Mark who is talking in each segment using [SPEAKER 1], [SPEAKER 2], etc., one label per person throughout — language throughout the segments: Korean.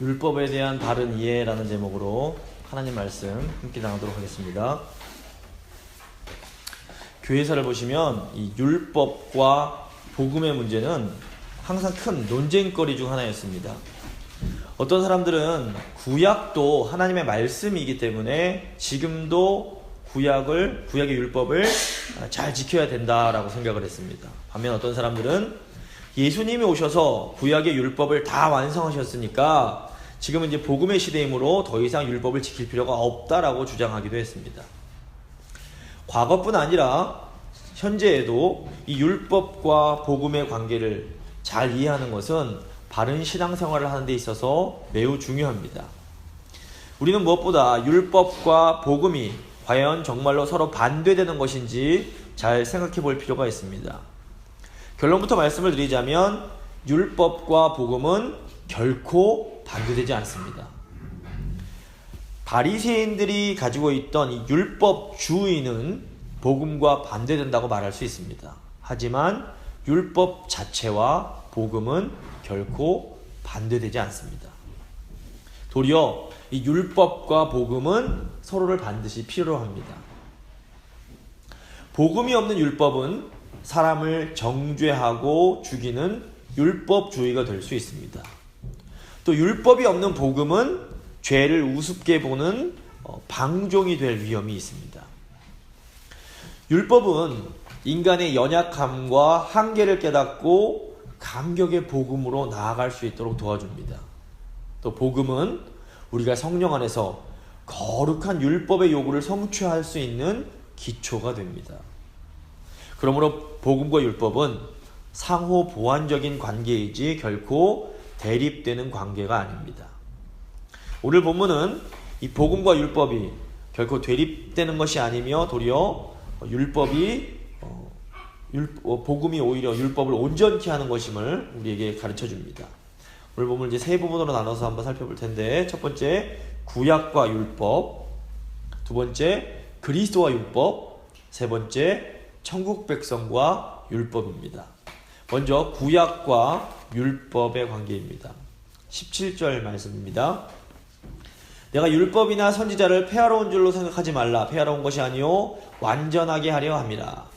[SPEAKER 1] 율법에 대한 바른 이해라는 제목으로 하나님 말씀 함께 나누도록 하겠습니다. 교회사를 보시면 이 율법과 복음의 문제는 항상 큰 논쟁거리 중 하나였습니다. 어떤 사람들은 구약도 하나님의 말씀이기 때문에 지금도 구약의 율법을 잘 지켜야 된다라고 생각을 했습니다. 반면 어떤 사람들은 예수님이 오셔서 구약의 율법을 다 완성하셨으니까 지금은 이제 복음의 시대이므로 더 이상 율법을 지킬 필요가 없다라고 주장하기도 했습니다. 과거뿐 아니라 현재에도 이 율법과 복음의 관계를 잘 이해하는 것은 바른 신앙생활을 하는 데 있어서 매우 중요합니다. 우리는 무엇보다 율법과 복음이 과연 정말로 서로 반대되는 것인지 잘 생각해 볼 필요가 있습니다. 결론부터 말씀을 드리자면 율법과 복음은 결코 반대되지 않습니다. 바리새인들이 가지고 있던 이 율법주의는 복음과 반대된다고 말할 수 있습니다. 하지만 율법 자체와 복음은 결코 반대되지 않습니다. 도리어 이 율법과 복음은 서로를 반드시 필요로 합니다. 복음이 없는 율법은 사람을 정죄하고 죽이는 율법주의가 될 수 있습니다. 또 율법이 없는 복음은 죄를 우습게 보는 방종이 될 위험이 있습니다. 율법은 인간의 연약함과 한계를 깨닫고 감격의 복음으로 나아갈 수 있도록 도와줍니다. 또 복음은 우리가 성령 안에서 거룩한 율법의 요구를 성취할 수 있는 기초가 됩니다. 그러므로 복음과 율법은 상호 보완적인 관계이지 결코 대립되는 관계가 아닙니다. 오늘 본문은 이 복음과 율법이 결코 대립되는 것이 아니며 도리어 복음이 오히려 율법을 온전케 하는 것임을 우리에게 가르쳐 줍니다. 오늘 본문 이제 세 부분으로 나눠서 한번 살펴볼 텐데, 첫 번째 구약과 율법, 두 번째 그리스도와 율법, 세 번째 천국 백성과 율법입니다. 먼저 구약과 율법의 관계입니다. 17절 말씀입니다. 내가 율법이나 선지자를 폐하러 온 줄로 생각하지 말라. 폐하러 온 것이 아니요 완전하게 하려 함이라.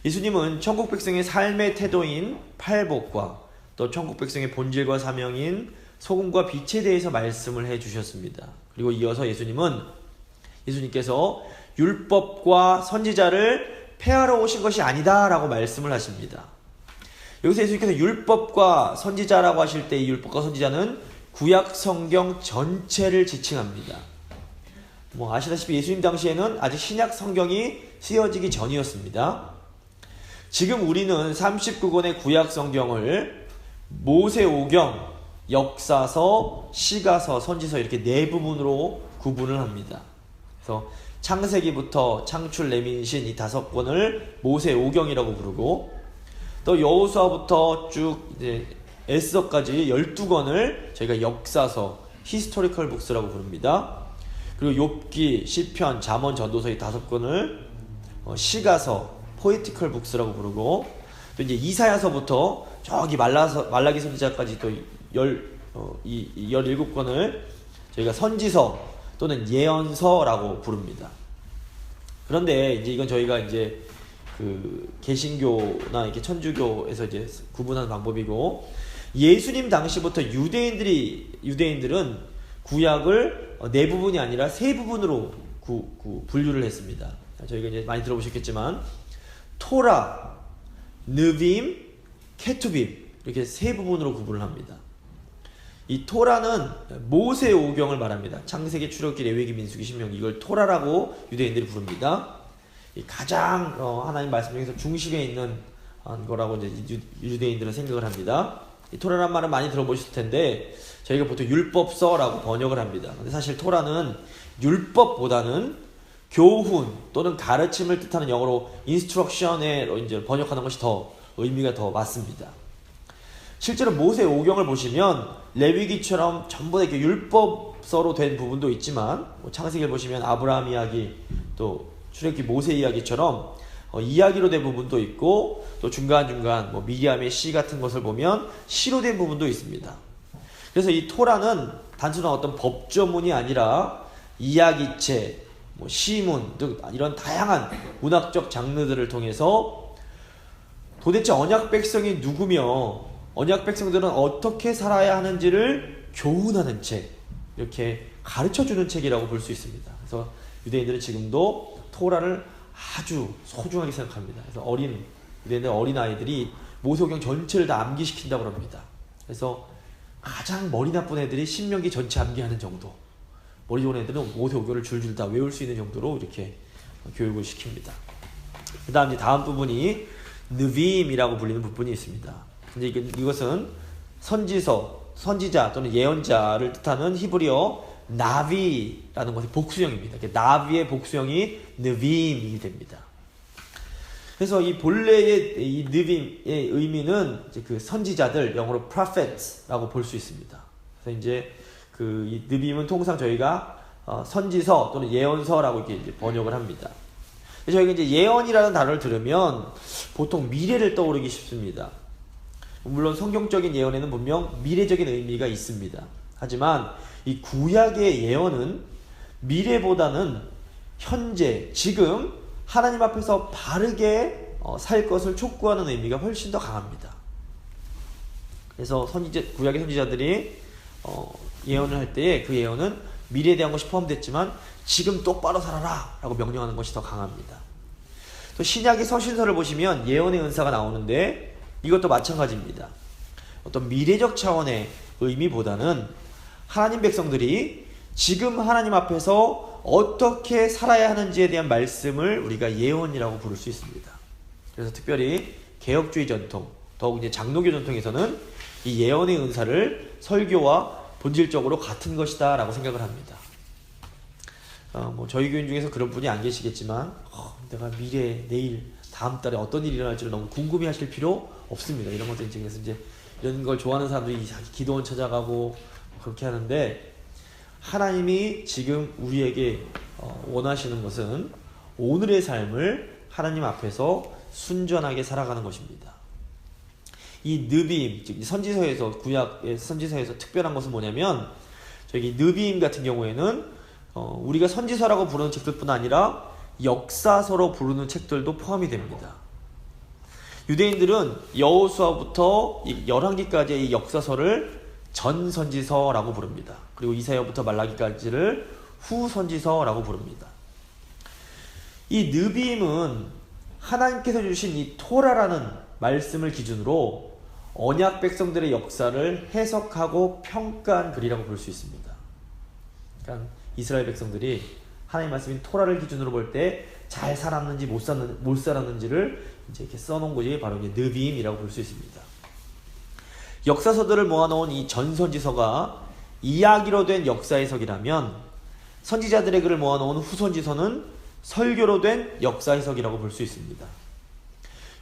[SPEAKER 1] 예수님은 천국 백성의 삶의 태도인 팔복과 또 천국 백성의 본질과 사명인 소금과 빛에 대해서 말씀을 해주셨습니다. 그리고 이어서 예수님께서 율법과 선지자를 폐하러 오신 것이 아니다 라고 말씀을 하십니다. 여기서 예수님께서 율법과 선지자라고 하실 때 이 율법과 선지자는 구약 성경 전체를 지칭합니다. 아시다시피 예수님 당시에는 아직 신약 성경이 쓰여지기 전이었습니다. 지금 우리는 39권의 구약 성경을 모세오경, 역사서, 시가서, 선지서 이렇게 네 부분으로 구분을 합니다. 그래서 창세기부터 창출, 레민신 이 5권을 모세오경이라고 부르고, 또 여호수아부터 쭉 이제 에스더까지 12권을 저희가 역사서, 히스토리컬 북스라고 부릅니다. 그리고 욥기, 시편, 잠언, 전도서 이 5권을 시가서, 포에티컬 북스라고 부르고, 또 이제 이사야서부터 저기 말라기 선지자까지 또 17권을 저희가 선지서 또는 예언서라고 부릅니다. 그런데 이제 이건 저희가 이제 개신교나 이렇게 천주교에서 이제 구분하는 방법이고, 예수님 당시부터 유대인들은 구약을 네 부분이 아니라 세 부분으로 분류를 했습니다. 저희가 이제 많이 들어보셨겠지만 토라, 느빔, 케투빔 이렇게 세 부분으로 구분을 합니다. 이 토라는 모세오경을 말합니다. 창세기, 출애굽기, 레위기, 민수기, 신명기 이걸 토라라고 유대인들이 부릅니다. 가장 하나님 말씀 중에서 중심에 있는 거라고 이제 유대인들은 생각을 합니다. 이 토라란 말은 많이 들어보셨을 텐데 저희가 보통 율법서라고 번역을 합니다. 근데 사실 토라는 율법보다는 교훈 또는 가르침을 뜻하는 영어로 인스트럭션에 이제 번역하는 것이 더 의미가 더 맞습니다. 실제로 모세오경을 보시면 레위기처럼 전부 다 이렇게 율법서로 된 부분도 있지만, 창세기를 보시면 아브라함 이야기, 또 출애굽기 모세 이야기처럼 이야기로 된 부분도 있고, 또 중간중간 미리암의 시 같은 것을 보면 시로 된 부분도 있습니다. 그래서 이 토라는 단순한 어떤 법조문이 아니라 이야기체, 시문 등 이런 다양한 문학적 장르들을 통해서 도대체 언약 백성이 누구며 언약 백성들은 어떻게 살아야 하는지를 교훈하는 책, 이렇게 가르쳐주는 책이라고 볼 수 있습니다. 그래서 유대인들은 지금도 토라를 아주 소중하게 생각합니다. 그래서 유대인들 어린 아이들이 모세오경 전체를 다 암기시킨다고 합니다. 그래서 가장 머리 나쁜 애들이 신명기 전체 암기하는 정도, 머리 좋은 애들은 모세오경을 줄줄 다 외울 수 있는 정도로 이렇게 교육을 시킵니다. 그 다음 다음 부분이 느빔이라고 불리는 부분이 있습니다. 근데 이것은 선지자 또는 예언자를 뜻하는 히브리어 나비라는 것의 복수형입니다. 나비의 복수형이 느빔이 됩니다. 그래서 이 본래의 이 느빔의 의미는 이제 그 선지자들, 영어로 prophets라고 볼 수 있습니다. 그래서 이제 이 느빔은 통상 저희가 선지서 또는 예언서라고 이렇게 이제 번역을 합니다. 저희가 이제 예언이라는 단어를 들으면 보통 미래를 떠오르기 쉽습니다. 물론 성경적인 예언에는 분명 미래적인 의미가 있습니다. 하지만 이 구약의 예언은 미래보다는 현재, 지금 하나님 앞에서 바르게 살 것을 촉구하는 의미가 훨씬 더 강합니다. 그래서 구약의 선지자들이 예언을 할 때에 그 예언은 미래에 대한 것이 포함됐지만 지금 똑바로 살아라 라고 명령하는 것이 더 강합니다. 또 신약의 서신서를 보시면 예언의 은사가 나오는데 이것도 마찬가지입니다. 어떤 미래적 차원의 의미보다는 하나님 백성들이 지금 하나님 앞에서 어떻게 살아야 하는지에 대한 말씀을 우리가 예언이라고 부를 수 있습니다. 그래서 특별히 개혁주의 전통, 더욱 이제 장로교 전통에서는 이 예언의 은사를 설교와 본질적으로 같은 것이다 라고 생각을 합니다. 저희 교인 중에서 그런 분이 안 계시겠지만 내가 미래, 내일, 다음 달에 어떤 일이 일어날지를 너무 궁금해 하실 필요 없습니다. 이런 것들 이제 이런 걸 좋아하는 사람들이 기도원 찾아가고 그렇게 하는데, 하나님이 지금 우리에게 원하시는 것은 오늘의 삶을 하나님 앞에서 순전하게 살아가는 것입니다. 이 느빔, 즉 선지서에서, 구약의 선지서에서 특별한 것은 뭐냐면, 저기 느빔 같은 경우에는 우리가 선지서라고 부르는 책들뿐 아니라 역사서로 부르는 책들도 포함이 됩니다. 유대인들은 여호수아부터 열왕기까지의 이 역사서를 전선지서라고 부릅니다. 그리고 이사야부터 말라기까지를 후선지서라고 부릅니다. 이 느빔은 하나님께서 주신 이 토라라는 말씀을 기준으로 언약 백성들의 역사를 해석하고 평가한 글이라고 볼 수 있습니다. 그러니까 이스라엘 백성들이 하나님 말씀인 토라를 기준으로 볼 때 잘 살았는지 못 살았는지를 이제 이렇게 써놓은 것이 바로 이제 느빔이라고 볼 수 있습니다. 역사서들을 모아놓은 이 전선지서가 이야기로 된 역사 해석이라면, 선지자들의 글을 모아놓은 후선지서는 설교로 된 역사 해석이라고 볼 수 있습니다.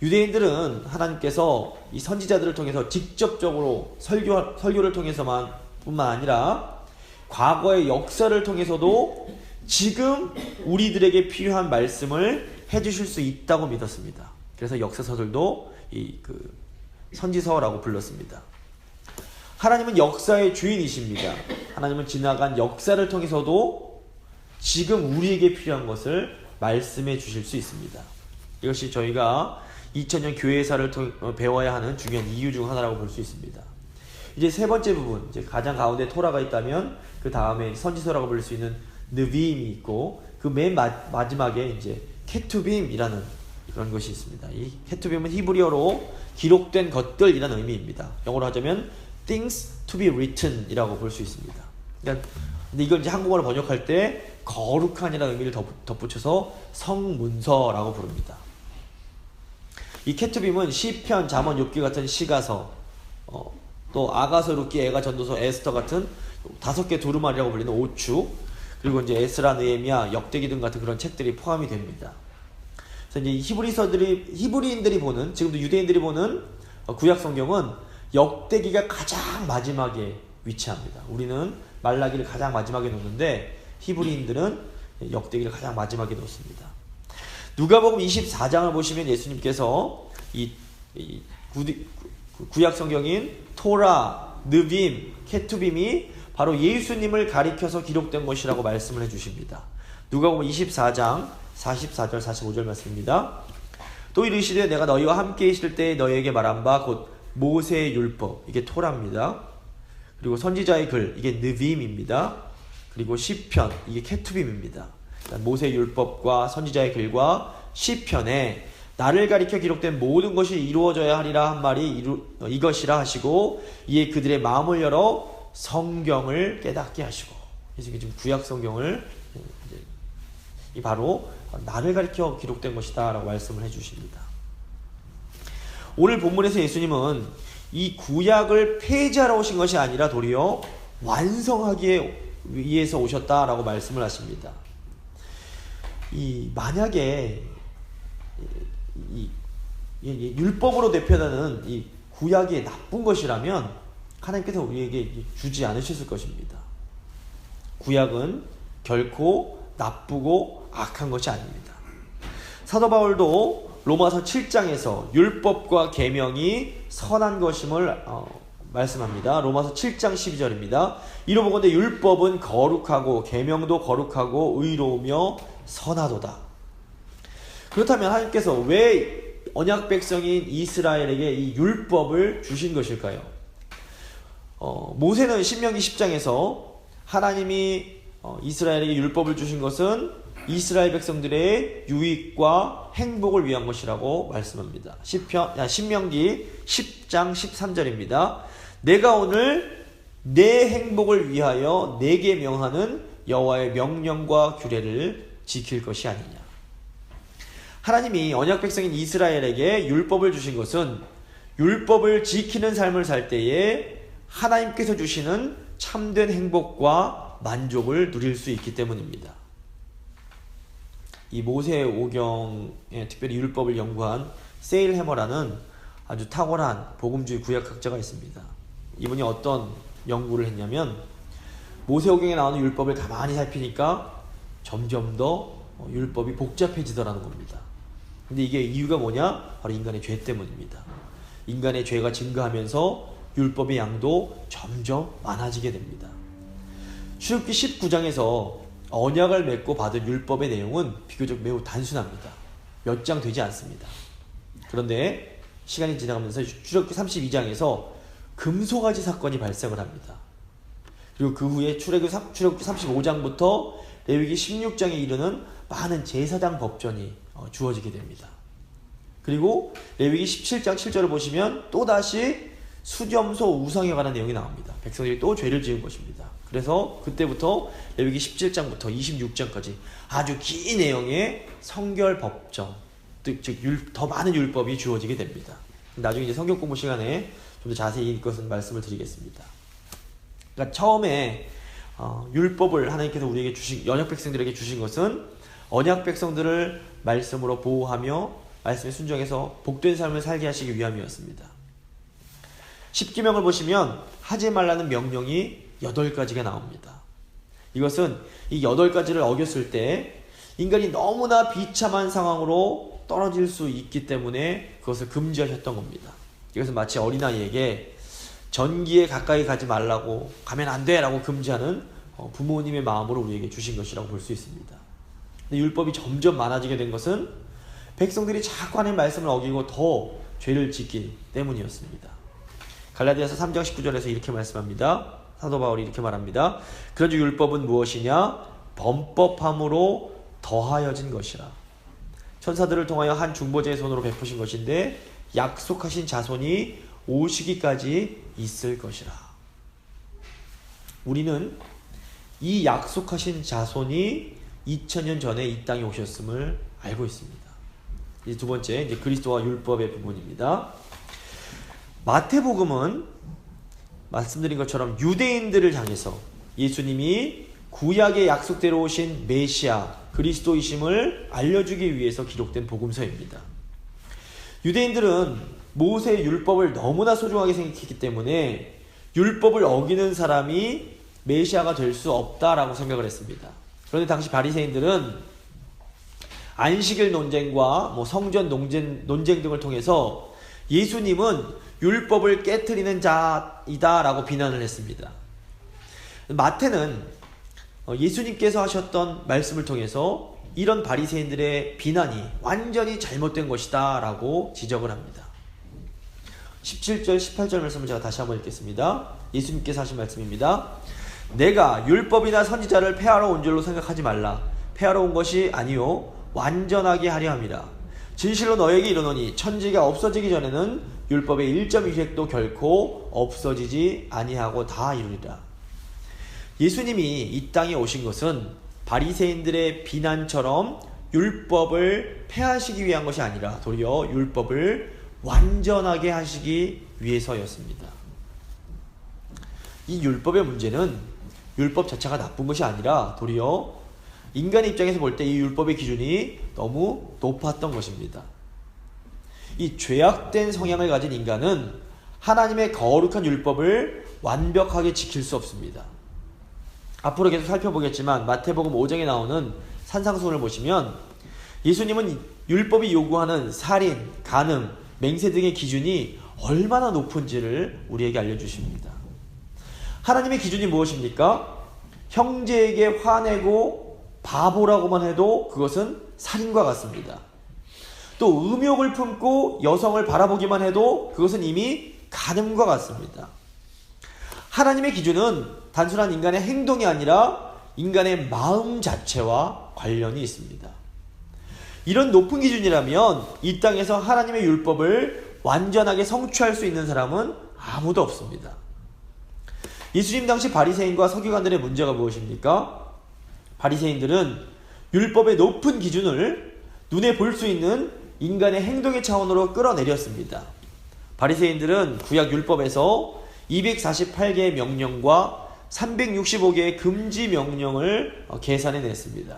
[SPEAKER 1] 유대인들은 하나님께서 이 선지자들을 통해서 직접적으로 설교를 통해서만 뿐만 아니라 과거의 역사를 통해서도 지금 우리들에게 필요한 말씀을 해주실 수 있다고 믿었습니다. 그래서 역사서들도 선지서라고 불렀습니다. 하나님은 역사의 주인이십니다. 하나님은 지나간 역사를 통해서도 지금 우리에게 필요한 것을 말씀해 주실 수 있습니다. 이것이 저희가 2000년 교회사를 배워야 하는 중요한 이유 중 하나라고 볼 수 있습니다. 이제 세 번째 부분, 이제 가장 가운데 토라가 있다면 그 다음에 선지서라고 불릴 수 있는 느빔이 있고, 그 맨 마지막에 이제 케투빔이라는 그런 것이 있습니다. 이 케투빔은 히브리어로 기록된 것들이라는 의미입니다. 영어로 하자면 things to be written 이라고 볼 수 있습니다. 그러니까 근데 이걸 이제 한국어로 번역할 때 거룩한이라는 의미를 덧붙여서 성문서라고 부릅니다. 이 케투빔은 시편, 잠언, 욥기 같은 시가서, 또 아가서, 룻기, 애가, 전도서, 에스더 같은 5개 두루마리라고 불리는 오추, 그리고 이제 에스라, 느헤미야, 역대기 등 같은 그런 책들이 포함이 됩니다. 그래서 이제 히브리인들이 보는, 지금도 유대인들이 보는 구약 성경은 역대기가 가장 마지막에 위치합니다. 우리는 말라기를 가장 마지막에 놓는데 구약인들은 역대기를 가장 마지막에 놓습니다. 누가복음 24장을 보시면 예수님께서 이 구약 성경인 토라, 느빔, 케투빔이 바로 예수님을 가리켜서 기록된 것이라고 말씀을 해주십니다. 누가복음 24장 44절 45절 말씀입니다. 또 이르시되 내가 너희와 함께 있을 때 너희에게 말한 바 곧 모세의 율법, 이게 토라입니다. 그리고 선지자의 글, 이게 느빔입니다. 그리고 시편, 이게 케투빔입니다. 모세의 율법과 선지자의 글과 시편에 나를 가리켜 기록된 모든 것이 이루어져야 하리라 한 말이 이것이라 하시고, 이에 그들의 마음을 열어 성경을 깨닫게 하시고. 그래서 지금 구약 성경을 이 바로 나를 가리켜 기록된 것이다 라고 말씀을 해주십니다. 오늘 본문에서 예수님은 이 구약을 폐지하러 오신 것이 아니라 도리어 완성하기 위해서 오셨다라고 말씀을 하십니다. 만약에 율법으로 대표하는 이 구약이 나쁜 것이라면 하나님께서 우리에게 주지 않으셨을 것입니다. 구약은 결코 나쁘고 악한 것이 아닙니다. 사도 바울도 로마서 7장에서 율법과 계명이 선한 것임을 말씀합니다. 로마서 7장 12절입니다. 이로보건대 율법은 거룩하고 계명도 거룩하고 의로우며 선하도다. 그렇다면 하나님께서 왜 언약 백성인 이스라엘에게 이 율법을 주신 것일까요? 모세는 신명기 10장에서 하나님이 이스라엘에게 율법을 주신 것은 이스라엘 백성들의 유익과 행복을 위한 것이라고 말씀합니다. 신명기 10장 13절입니다. 내가 오늘 내 행복을 위하여 내게 명하는 여호와의 명령과 규례를 지킬 것이 아니냐. 하나님이 언약 백성인 이스라엘에게 율법을 주신 것은 율법을 지키는 삶을 살 때에 하나님께서 주시는 참된 행복과 만족을 누릴 수 있기 때문입니다. 이 모세오경에 특별히 율법을 연구한 세일 해머라는 아주 탁월한 복음주의 구약학자가 있습니다. 이분이 어떤 연구를 했냐면 모세오경에 나오는 율법을 가만히 살피니까 점점 더 율법이 복잡해지더라는 겁니다. 근데 이게 이유가 뭐냐? 바로 인간의 죄 때문입니다. 인간의 죄가 증가하면서 율법의 양도 점점 많아지게 됩니다. 출애굽기 19장에서 언약을 맺고 받은 율법의 내용은 비교적 매우 단순합니다. 몇 장 되지 않습니다. 그런데 시간이 지나가면서 출애굽기 32장에서 금송아지 사건이 발생을 합니다. 그리고 그 후에 출애굽기 35장부터 레위기 16장에 이르는 많은 제사장 법전이 주어지게 됩니다. 그리고 레위기 17장 7절을 보시면 또다시 수점소 우상에 관한 내용이 나옵니다. 백성들이 또 죄를 지은 것입니다. 그래서 그때부터 레위기 17장부터 26장까지 아주 긴 내용의 성결 법정, 즉 더 많은 율법이 주어지게 됩니다. 나중에 이제 성경 공부 시간에 좀 더 자세히 이것은 말씀을 드리겠습니다. 그러니까 처음에 율법을 하나님께서 우리에게 주신, 언약 백성들에게 주신 것은 언약 백성들을 말씀으로 보호하며 말씀에 순종해서 복된 삶을 살게 하시기 위함이었습니다. 십계명을 보시면 하지 말라는 명령이 8가지가 나옵니다. 이것은 이 8가지를 어겼을 때 인간이 너무나 비참한 상황으로 떨어질 수 있기 때문에 그것을 금지하셨던 겁니다. 이것은 마치 어린아이에게 전기에 가까이 가지 말라고, 가면 안 돼 라고 금지하는 부모님의 마음으로 우리에게 주신 것이라고 볼 수 있습니다. 근데 율법이 점점 많아지게 된 것은 백성들이 자꾸 하나님의 말씀을 어기고 더 죄를 짓기 때문이었습니다. 갈라디아서 3장 19절에서 이렇게 말씀합니다. 사도 바울이 이렇게 말합니다. 그런즉 율법은 무엇이냐? 범법함으로 더하여진 것이라. 천사들을 통하여 한 중보자의 손으로 베푸신 것인데 약속하신 자손이 오시기까지 있을 것이라. 우리는 이 약속하신 자손이 2000년 전에 이 땅에 오셨음을 알고 있습니다. 이제 두 번째, 이제 그리스도와 율법의 부분입니다. 마태복음은 말씀드린 것처럼 유대인들을 향해서 예수님이 구약의 약속대로 오신 메시아 그리스도이심을 알려주기 위해서 기록된 복음서입니다. 유대인들은 모세의 율법을 너무나 소중하게 생각했기 때문에 율법을 어기는 사람이 메시아가 될 수 없다라고 생각을 했습니다. 그런데 당시 바리새인들은 안식일 논쟁과 성전 논쟁 등을 통해서 예수님은 율법을 깨트리는 자이다라고 비난을 했습니다. 마태는 예수님께서 하셨던 말씀을 통해서 이런 바리새인들의 비난이 완전히 잘못된 것이다 라고 지적을 합니다. 17절 18절 말씀을 제가 다시 한번 읽겠습니다. 예수님께서 하신 말씀입니다. 내가 율법이나 선지자를 폐하러 온 줄로 생각하지 말라. 폐하러 온 것이 아니요 완전하게 하려 함이라. 진실로 너에게 이르노니 천지가 없어지기 전에는 율법의 1.1획도 결코 없어지지 아니하고 다 이루리라. 예수님이 이 땅에 오신 것은 바리새인들의 비난처럼 율법을 폐하시기 위한 것이 아니라 도리어 율법을 완전하게 하시기 위해서였습니다. 이 율법의 문제는 율법 자체가 나쁜 것이 아니라 도리어 인간의 입장에서 볼 때 이 율법의 기준이 너무 높았던 것입니다. 이 죄악된 성향을 가진 인간은 하나님의 거룩한 율법을 완벽하게 지킬 수 없습니다. 앞으로 계속 살펴보겠지만 마태복음 5장에 나오는 산상수훈을 보시면 예수님은 율법이 요구하는 살인, 간음, 맹세 등의 기준이 얼마나 높은지를 우리에게 알려주십니다. 하나님의 기준이 무엇입니까? 형제에게 화내고 바보라고만 해도 그것은 살인과 같습니다. 또 음욕을 품고 여성을 바라보기만 해도 그것은 이미 간음과 같습니다. 하나님의 기준은 단순한 인간의 행동이 아니라 인간의 마음 자체와 관련이 있습니다. 이런 높은 기준이라면 이 땅에서 하나님의 율법을 완전하게 성취할 수 있는 사람은 아무도 없습니다. 예수님 당시 바리새인과 서기관들의 문제가 무엇입니까? 바리새인들은 율법의 높은 기준을 눈에 볼 수 있는 인간의 행동의 차원으로 끌어내렸습니다. 바리새인들은 구약 율법에서 248개의 명령과 365개의 금지 명령을 계산해냈습니다.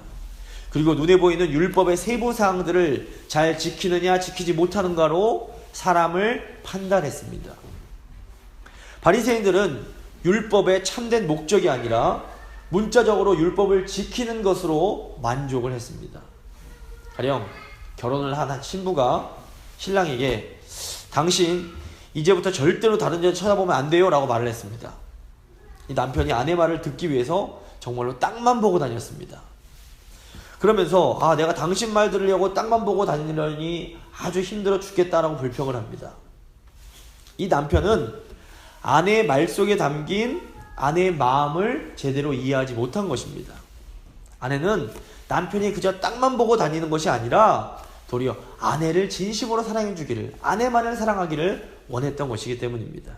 [SPEAKER 1] 그리고 눈에 보이는 율법의 세부 사항들을 잘 지키느냐 지키지 못하는가로 사람을 판단했습니다. 바리새인들은 율법의 참된 목적이 아니라 문자적으로 율법을 지키는 것으로 만족을 했습니다. 가령 결혼을 한 신부가 신랑에게 당신 이제부터 절대로 다른 여자 쳐다보면 안 돼요 라고 말을 했습니다. 이 남편이 아내 말을 듣기 위해서 정말로 땅만 보고 다녔습니다. 그러면서 내가 당신 말 들으려고 땅만 보고 다니려니 아주 힘들어 죽겠다라고 불평을 합니다. 이 남편은 아내의 말 속에 담긴 아내의 마음을 제대로 이해하지 못한 것입니다. 아내는 남편이 그저 땅만 보고 다니는 것이 아니라 도리어 아내를 진심으로 사랑해 주기를, 아내만을 사랑하기를 원했던 것이기 때문입니다.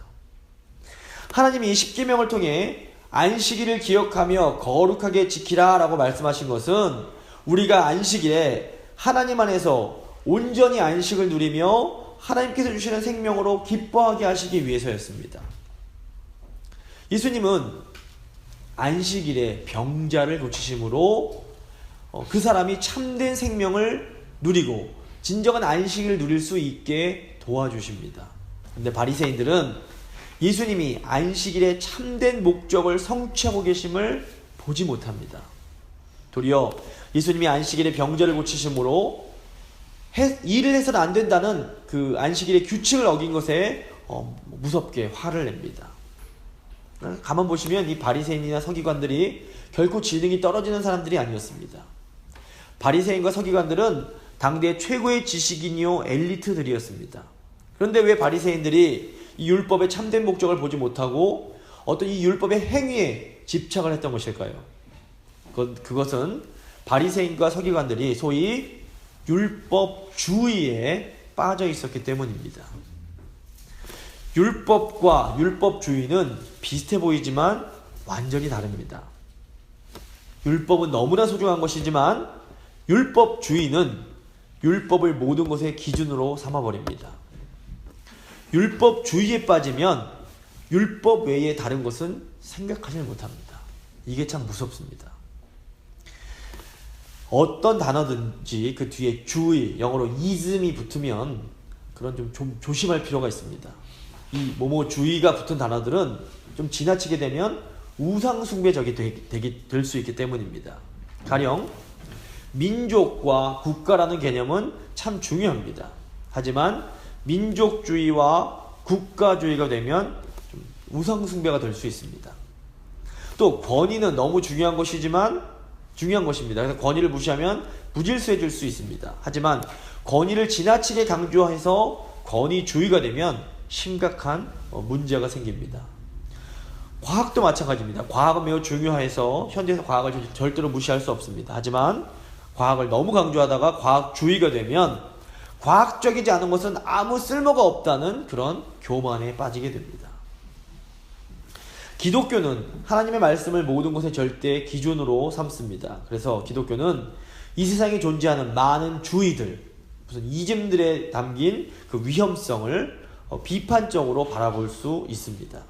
[SPEAKER 1] 하나님이 십계명을 통해 안식일을 기억하며 거룩하게 지키라 라고 말씀하신 것은 우리가 안식일에 하나님 안에서 온전히 안식을 누리며 하나님께서 주시는 생명으로 기뻐하게 하시기 위해서였습니다. 예수님은 안식일에 병자를 고치심으로 그 사람이 참된 생명을 누리고 진정한 안식을 누릴 수 있게 도와주십니다. 그런데 바리새인들은 예수님이 안식일의 참된 목적을 성취하고 계심을 보지 못합니다. 도리어 예수님이 안식일에 병자를 고치심으로 일을 해서는 안 된다는 그 안식일의 규칙을 어긴 것에 무섭게 화를 냅니다. 가만 보시면 이 바리새인이나 서기관들이 결코 지능이 떨어지는 사람들이 아니었습니다. 바리새인과 서기관들은 당대 최고의 지식인이요 엘리트들이었습니다. 그런데 왜 바리새인들이 이 율법의 참된 목적을 보지 못하고 어떤 이 율법의 행위에 집착을 했던 것일까요? 그것은 바리새인과 서기관들이 소위 율법주의에 빠져 있었기 때문입니다. 율법과 율법주의는 비슷해 보이지만 완전히 다릅니다. 율법은 너무나 소중한 것이지만 율법주의는 율법을 모든 것의 기준으로 삼아버립니다. 율법주의에 빠지면 율법 외에 다른 것은 생각하지 못합니다. 이게 참 무섭습니다. 어떤 단어든지 그 뒤에 주의, 영어로 ism이 붙으면 그런 좀 조심할 필요가 있습니다. 이 뭐뭐주의가 붙은 단어들은 좀 지나치게 되면 우상숭배적이 될 수 있기 때문입니다. 가령 민족과 국가라는 개념은 참 중요합니다. 하지만 민족주의와 국가주의가 되면 좀 우상숭배가 될 수 있습니다. 또 권위는 너무 중요한 것입니다. 그래서 권위를 무시하면 무질서해질 수 있습니다. 하지만 권위를 지나치게 강조해서 권위주의가 되면 심각한 문제가 생깁니다. 과학도 마찬가지입니다. 과학은 매우 중요해서 현대에서 과학을 절대로 무시할 수 없습니다. 하지만 과학을 너무 강조하다가 과학주의가 되면 과학적이지 않은 것은 아무 쓸모가 없다는 그런 교만에 빠지게 됩니다. 기독교는 하나님의 말씀을 모든 것의 절대 기준으로 삼습니다. 그래서 기독교는 이 세상에 존재하는 많은 주의들, 무슨 이즘들에 담긴 그 위험성을 비판적으로 바라볼 수 있습니다.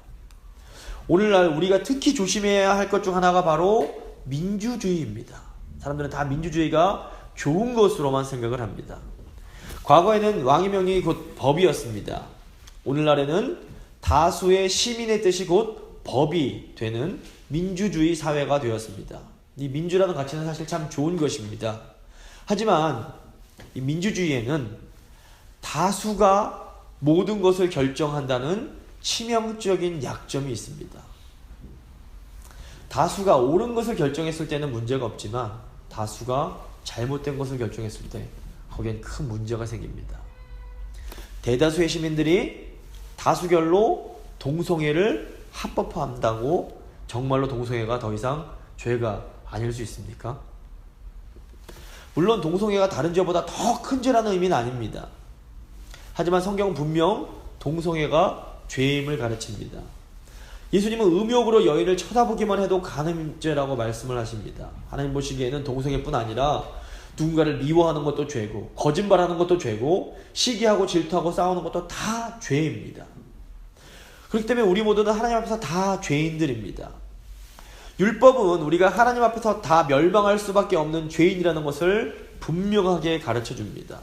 [SPEAKER 1] 오늘날 우리가 특히 조심해야 할 것 중 하나가 바로 민주주의입니다. 사람들은 다 민주주의가 좋은 것으로만 생각을 합니다. 과거에는 왕의 명령이 곧 법이었습니다. 오늘날에는 다수의 시민의 뜻이 곧 법이 되는 민주주의 사회가 되었습니다. 이 민주라는 가치는 사실 참 좋은 것입니다. 하지만 이 민주주의에는 다수가 모든 것을 결정한다는 치명적인 약점이 있습니다. 다수가 옳은 것을 결정했을 때는 문제가 없지만 다수가 잘못된 것을 결정했을 때 거기엔 큰 문제가 생깁니다. 대다수의 시민들이 다수결로 동성애를 합법화한다고 정말로 동성애가 더 이상 죄가 아닐 수 있습니까? 물론 동성애가 다른 죄보다 더 큰 죄라는 의미는 아닙니다. 하지만 성경은 분명 동성애가 죄임을 가르칩니다. 예수님은 음욕으로 여인을 쳐다보기만 해도 간음죄라고 말씀을 하십니다. 하나님 보시기에는 동성애뿐 아니라 누군가를 미워하는 것도 죄고, 거짓말하는 것도 죄고, 시기하고 질투하고 싸우는 것도 다 죄입니다. 그렇기 때문에 우리 모두는 하나님 앞에서 다 죄인들입니다. 율법은 우리가 하나님 앞에서 다 멸망할 수밖에 없는 죄인이라는 것을 분명하게 가르쳐 줍니다.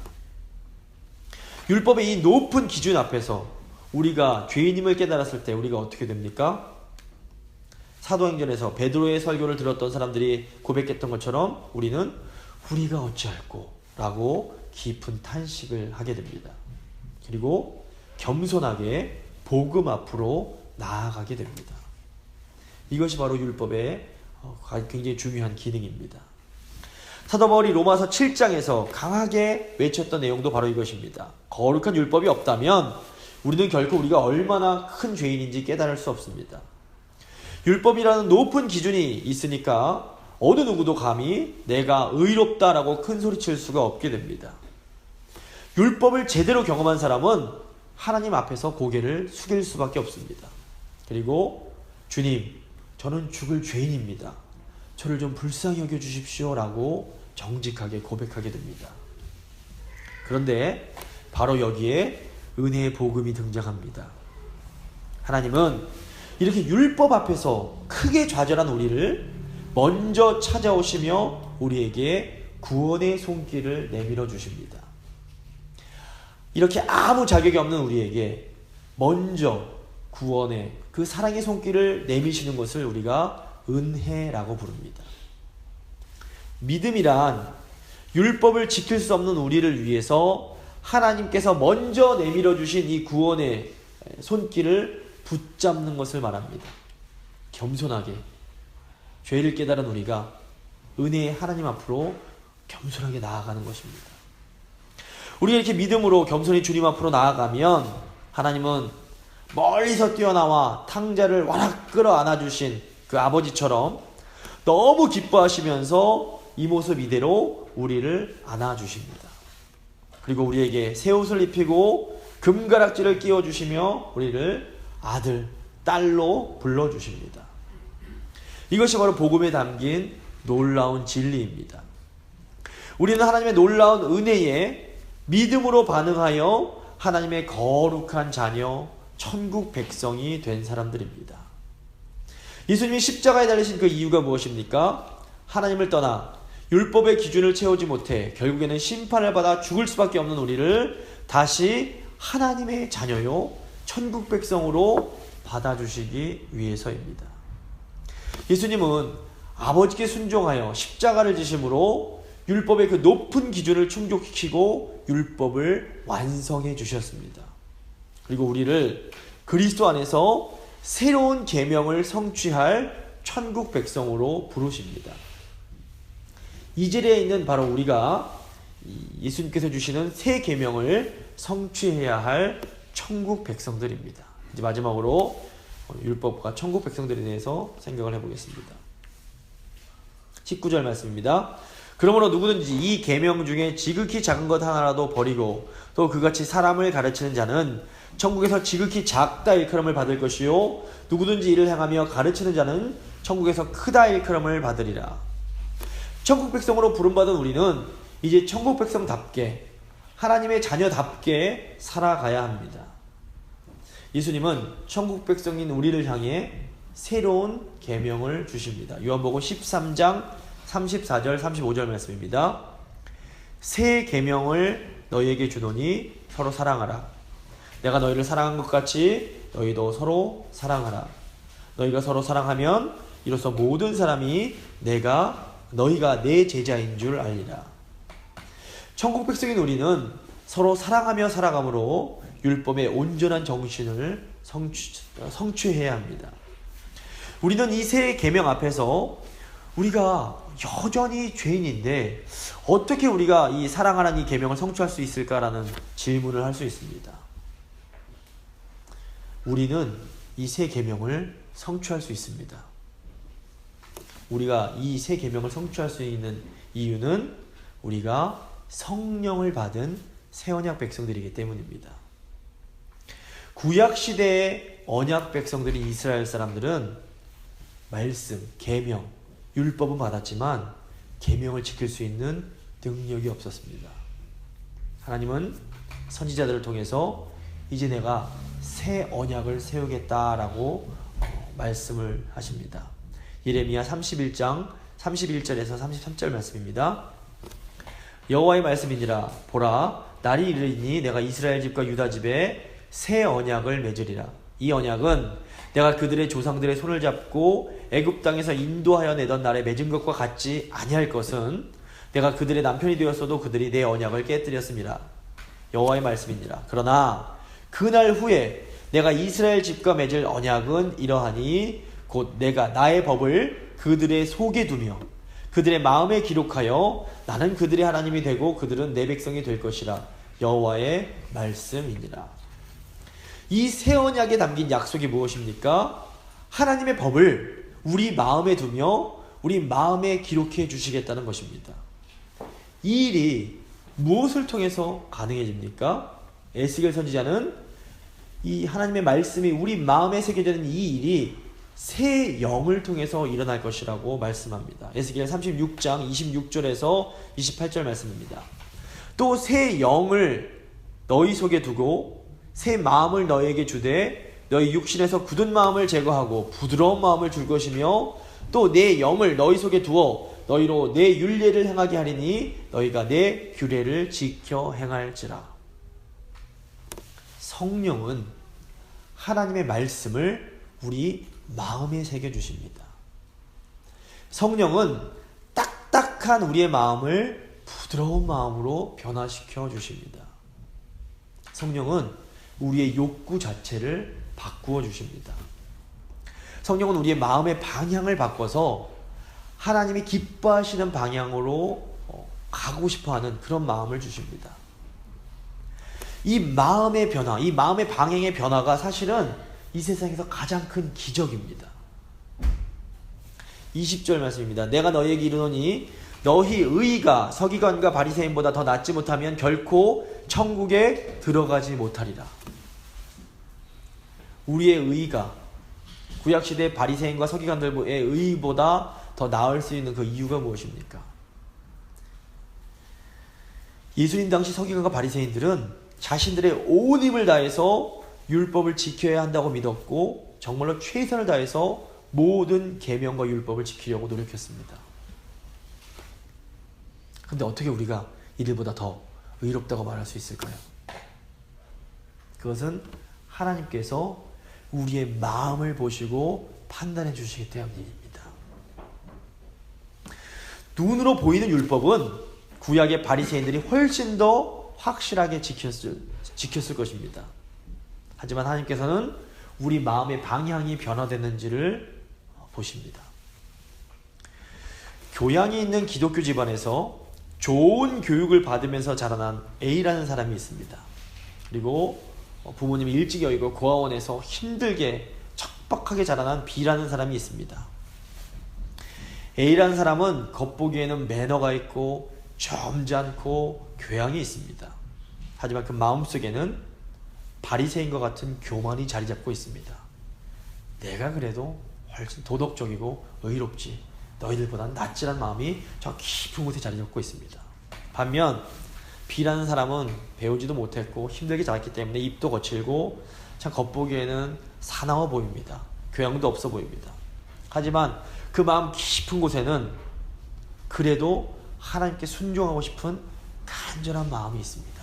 [SPEAKER 1] 율법의 이 높은 기준 앞에서 우리가 죄인임을 깨달았을 때 우리가 어떻게 됩니까? 사도행전에서 베드로의 설교를 들었던 사람들이 고백했던 것처럼 우리는 우리가 어찌할꼬 라고 깊은 탄식을 하게 됩니다. 그리고 겸손하게 복음 앞으로 나아가게 됩니다. 이것이 바로 율법의 굉장히 중요한 기능입니다. 사도 바울이 로마서 7장에서 강하게 외쳤던 내용도 바로 이것입니다. 거룩한 율법이 없다면 우리는 결코 우리가 얼마나 큰 죄인인지 깨달을 수 없습니다. 율법이라는 높은 기준이 있으니까 어느 누구도 감히 내가 의롭다라고 큰 소리칠 수가 없게 됩니다. 율법을 제대로 경험한 사람은 하나님 앞에서 고개를 숙일 수밖에 없습니다. 그리고 주님, 저는 죽을 죄인입니다. 저를 좀 불쌍히 여겨주십시오 라고 정직하게 고백하게 됩니다. 그런데 바로 여기에 은혜의 복음이 등장합니다. 하나님은 이렇게 율법 앞에서 크게 좌절한 우리를 먼저 찾아오시며 우리에게 구원의 손길을 내밀어 주십니다. 이렇게 아무 자격이 없는 우리에게 먼저 구원의 그 사랑의 손길을 내미시는 것을 우리가 은혜라고 부릅니다. 믿음이란 율법을 지킬 수 없는 우리를 위해서 하나님께서 먼저 내밀어 주신 이 구원의 손길을 붙잡는 것을 말합니다. 겸손하게 죄를 깨달은 우리가 은혜의 하나님 앞으로 겸손하게 나아가는 것입니다. 우리가 이렇게 믿음으로 겸손히 주님 앞으로 나아가면 하나님은 멀리서 뛰어나와 탕자를 와락 끌어안아 주신 그 아버지처럼 너무 기뻐하시면서 이 모습 이대로 우리를 안아주십니다. 그리고 우리에게 새 옷을 입히고 금가락지를 끼워주시며 우리를 아들, 딸로 불러주십니다. 이것이 바로 복음에 담긴 놀라운 진리입니다. 우리는 하나님의 놀라운 은혜에 믿음으로 반응하여 하나님의 거룩한 자녀, 천국 백성이 된 사람들입니다. 예수님이 십자가에 달리신 그 이유가 무엇입니까? 하나님을 떠나 율법의 기준을 채우지 못해 결국에는 심판을 받아 죽을 수밖에 없는 우리를 다시 하나님의 자녀요, 천국 백성으로 받아주시기 위해서입니다. 예수님은 아버지께 순종하여 십자가를 지심으로 율법의 그 높은 기준을 충족시키고 율법을 완성해 주셨습니다. 그리고 우리를 그리스도 안에서 새로운 계명을 성취할 천국 백성으로 부르십니다. 이 절에 있는 바로 우리가 예수님께서 주시는 새 계명을 성취해야 할 천국 백성들입니다. 이제 마지막으로 율법과 천국 백성들에 대해서 생각을 해보겠습니다. 19절 말씀입니다. 그러므로 누구든지 이 계명 중에 지극히 작은 것 하나라도 버리고 또 그같이 사람을 가르치는 자는 천국에서 지극히 작다 일컬음을 받을 것이요 누구든지 이를 행하며 가르치는 자는 천국에서 크다 일컬음을 받으리라. 천국 백성으로 부름받은 우리는 이제 천국 백성답게 하나님의 자녀답게 살아가야 합니다. 예수님은 천국 백성인 우리를 향해 새로운 계명을 주십니다. 요한복음 13장 34절 35절 말씀입니다. 새 계명을 너희에게 주노니 서로 사랑하라. 내가 너희를 사랑한 것 같이 너희도 서로 사랑하라. 너희가 서로 사랑하면 이로써 모든 사람이 너희가 내 제자인 줄 알리라. 천국 백성인 우리는 서로 사랑하며 살아감으로 율법의 온전한 정신을 성취해야 합니다. 우리는 이 새 계명 앞에서 우리가 여전히 죄인인데 어떻게 우리가 이 사랑하라는 이 계명을 성취할 수 있을까라는 질문을 할 수 있습니다. 우리는 이 새 계명을 성취할 수 있습니다. 우리가 이 새 계명을 성취할 수 있는 이유는 우리가 성령을 받은 새 언약 백성들이기 때문입니다. 구약 시대의 언약 백성들인 이스라엘 사람들은 말씀, 계명, 율법은 받았지만 계명을 지킬 수 있는 능력이 없었습니다. 하나님은 선지자들을 통해서 이제 내가 새 언약을 세우겠다라고 말씀을 하십니다. 예레미야 31장 31절에서 33절 말씀입니다. 여호와의 말씀이니라. 보라, 날이 이르리니 내가 이스라엘 집과 유다 집에 새 언약을 맺으리라. 이 언약은 내가 그들의 조상들의 손을 잡고 애굽 땅에서 인도하여 내던 날에 맺은 것과 같지 아니할 것은 내가 그들의 남편이 되었어도 그들이 내 언약을 깨뜨렸음이라. 여호와의 말씀이니라. 그러나 그날 후에 내가 이스라엘 집과 맺을 언약은 이러하니 곧 내가 나의 법을 그들의 속에 두며 그들의 마음에 기록하여 나는 그들의 하나님이 되고 그들은 내 백성이 될 것이라. 여호와의 말씀이니라. 이 새 언약에 담긴 약속이 무엇입니까? 하나님의 법을 우리 마음에 두며 우리 마음에 기록해 주시겠다는 것입니다. 이 일이 무엇을 통해서 가능해집니까? 에스겔 선지자는 이 하나님의 말씀이 우리 마음에 새겨지는 이 일이 새 영을 통해서 일어날 것이라고 말씀합니다. 에스겔 36장 26절에서 28절 말씀입니다. 또 새 영을 너희 속에 두고 새 마음을 너희에게 주되 너희 육신에서 굳은 마음을 제거하고 부드러운 마음을 줄 것이며 또 내 영을 너희 속에 두어 너희로 내 율례를 행하게 하리니 너희가 내 규례를 지켜 행할지라. 성령은 하나님의 말씀을 우리 마음에 새겨주십니다. 성령은 딱딱한 우리의 마음을 부드러운 마음으로 변화시켜 주십니다. 성령은 우리의 욕구 자체를 바꾸어 주십니다. 성령은 우리의 마음의 방향을 바꿔서 하나님이 기뻐하시는 방향으로 가고 싶어하는 그런 마음을 주십니다. 이 마음의 변화, 이 마음의 방향의 변화가 사실은 이 세상에서 가장 큰 기적입니다. 20절 말씀입니다. 내가 너희에게 이르노니 너희 의가 서기관과 바리새인보다 더 낫지 못하면 결코 천국에 들어가지 못하리라. 우리의 의가 구약시대 바리새인과 서기관들의 의보다 더 나을 수 있는 그 이유가 무엇입니까? 예수님 당시 서기관과 바리새인들은 자신들의 온 힘을 다해서 율법을 지켜야 한다고 믿었고 정말로 최선을 다해서 모든 계명과 율법을 지키려고 노력했습니다. 그런데 어떻게 우리가 이들보다 더 의롭다고 말할 수 있을까요? 그것은 하나님께서 우리의 마음을 보시고 판단해 주시기 때문입니다. 눈으로 보이는 율법은 구약의 바리새인들이 훨씬 더 확실하게 지켰을 것입니다. 하지만 하나님께서는 우리 마음의 방향이 변화됐는지를 보십니다. 교양이 있는 기독교 집안에서 좋은 교육을 받으면서 자라난 A라는 사람이 있습니다. 그리고 부모님이 일찍 여의고 고아원에서 힘들게 척박하게 자라난 B라는 사람이 있습니다. A라는 사람은 겉보기에는 매너가 있고 점잖고 교양이 있습니다. 하지만 그 마음속에는 바리새인과 같은 교만이 자리 잡고 있습니다. 내가 그래도 훨씬 도덕적이고 의롭지, 너희들보다는 낫지란 마음이 저 깊은 곳에 자리 잡고 있습니다. 반면 B라는 사람은 배우지도 못했고 힘들게 자랐기 때문에 입도 거칠고 참 겉보기에는 사나워 보입니다. 교양도 없어 보입니다. 하지만 그 마음 깊은 곳에는 그래도 하나님께 순종하고 싶은 간절한 마음이 있습니다.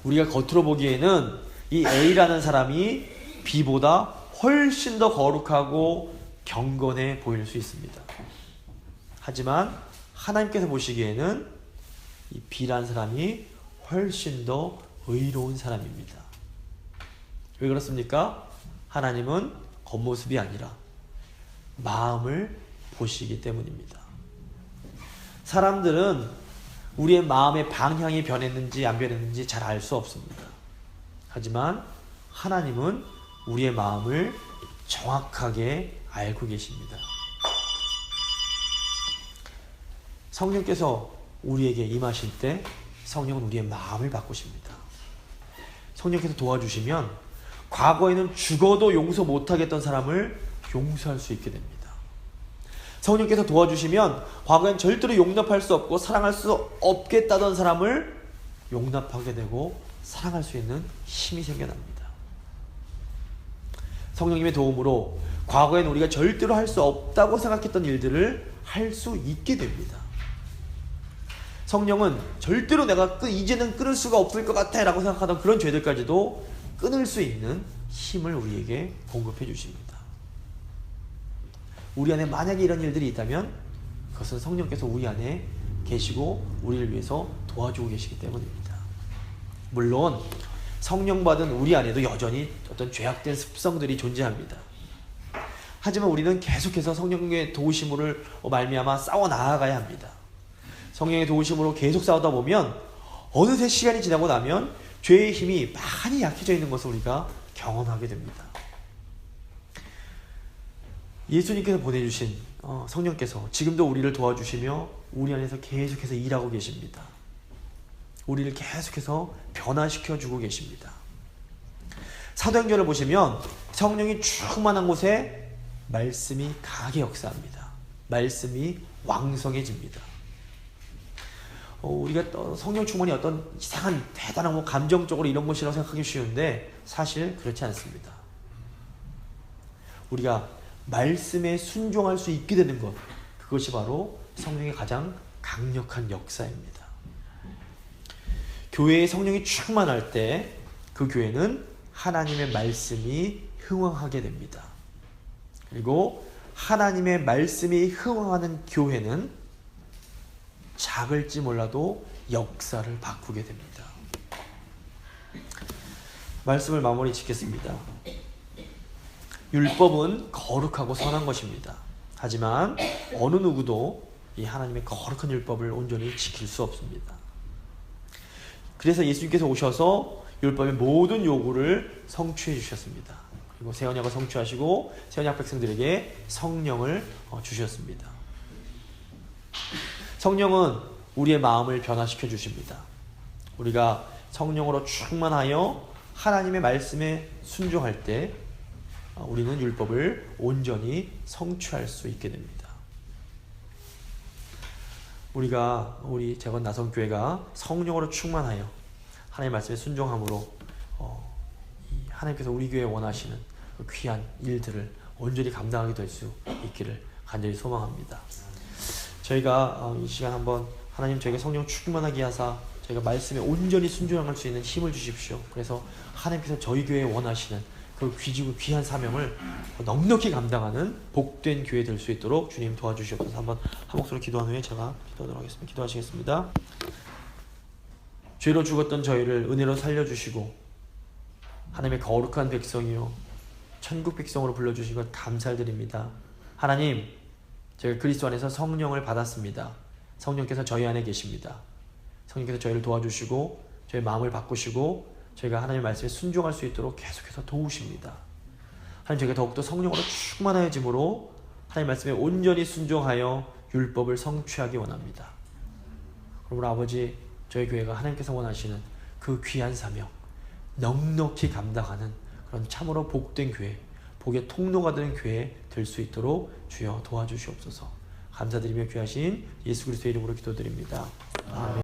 [SPEAKER 1] 우리가 겉으로 보기에는 이 A라는 사람이 B보다 훨씬 더 거룩하고 경건해 보일 수 있습니다. 하지만 하나님께서 보시기에는 이 B라는 사람이 훨씬 더 의로운 사람입니다. 왜 그렇습니까? 하나님은 겉모습이 아니라 마음을 보시기 때문입니다. 사람들은 우리의 마음의 방향이 변했는지 안 변했는지 잘 알 수 없습니다. 하지만 하나님은 우리의 마음을 정확하게 알고 계십니다. 성령께서 우리에게 임하실 때 성령은 우리의 마음을 바꾸십니다. 성령께서 도와주시면 과거에는 죽어도 용서 못하겠던 사람을 용서할 수 있게 됩니다. 성령께서 도와주시면 과거엔 절대로 용납할 수 없고 사랑할 수 없겠다던 사람을 용납하게 되고 사랑할 수 있는 힘이 생겨납니다. 성령님의 도움으로 과거엔 우리가 절대로 할 수 없다고 생각했던 일들을 할 수 있게 됩니다. 성령은 절대로 내가 이제는 끊을 수가 없을 것 같아 라고 생각하던 그런 죄들까지도 끊을 수 있는 힘을 우리에게 공급해 주십니다. 우리 안에 만약에 이런 일들이 있다면 그것은 성령께서 우리 안에 계시고 우리를 위해서 도와주고 계시기 때문입니다. 물론 성령 받은 우리 안에도 여전히 어떤 죄악된 습성들이 존재합니다. 하지만 우리는 계속해서 성령의 도우심을 말미암아 싸워 나아가야 합니다. 성령의 도우심으로 계속 싸우다 보면 어느새 시간이 지나고 나면 죄의 힘이 많이 약해져 있는 것을 우리가 경험하게 됩니다. 예수님께서 보내주신 성령께서 지금도 우리를 도와주시며 우리 안에서 계속해서 일하고 계십니다. 우리를 계속해서 변화시켜주고 계십니다. 사도행전을 보시면 성령이 충만한 곳에 말씀이 강하게 역사합니다. 말씀이 왕성해집니다. 우리가 성령 충만이 어떤 이상한 대단한 감정적으로 이런 것이라고 생각하기 쉬운데 사실 그렇지 않습니다. 우리가 말씀에 순종할 수 있게 되는 것, 그것이 바로 성령의 가장 강력한 역사입니다. 교회에 성령이 충만할 때 그 교회는 하나님의 말씀이 흥왕하게 됩니다. 그리고 하나님의 말씀이 흥왕하는 교회는 작을지 몰라도 역사를 바꾸게 됩니다. 말씀을 마무리 짓겠습니다. 율법은 거룩하고 선한 것입니다. 하지만 어느 누구도 이 하나님의 거룩한 율법을 온전히 지킬 수 없습니다. 그래서 예수님께서 오셔서 율법의 모든 요구를 성취해 주셨습니다. 그리고 새 언약을 성취하시고 새 언약 백성들에게 성령을 주셨습니다. 성령은 우리의 마음을 변화시켜 주십니다. 우리가 성령으로 충만하여 하나님의 말씀에 순종할 때 우리는 율법을 온전히 성취할 수 있게 됩니다. 우리 재건 나성교회가 성령으로 충만하여 하나님의 말씀에 순종함으로 하나님께서 우리 교회에 원하시는 그 귀한 일들을 온전히 감당하게 될 수 있기를 간절히 소망합니다. 저희가 이 시간 한번 하나님 저희가 성령 충만하게 하사 저희가 말씀에 온전히 순종할 수 있는 힘을 주십시오. 그래서 하나님께서 저희 교회에 원하시는 그 그 귀한 사명을 넉넉히 감당하는 복된 교회 될 수 있도록 주님 도와주시옵소서. 한번 한 목소리로 기도한 후에 제가 기도하도록 하겠습니다. 기도하시겠습니다. 죄로 죽었던 저희를 은혜로 살려주시고 하나님의 거룩한 백성이요 천국 백성으로 불러주신 것 감사드립니다. 하나님, 저희가 그리스도 안에서 성령을 받았습니다. 성령께서 저희 안에 계십니다. 성령께서 저희를 도와주시고 저희 마음을 바꾸시고 저희가 하나님의 말씀에 순종할 수 있도록 계속해서 도우십니다. 하나님, 저희가 더욱더 성령으로 충만해짐으로 하나님 말씀에 온전히 순종하여 율법을 성취하기 원합니다. 그러므로 아버지, 저희 교회가 하나님께서 원하시는 그 귀한 사명 넉넉히 감당하는 그런 참으로 복된 교회, 복의 통로가 되는 교회 될 수 있도록 주여 도와주시옵소서. 감사드리며 귀하신 예수 그리스도의 이름으로 기도드립니다. 아멘.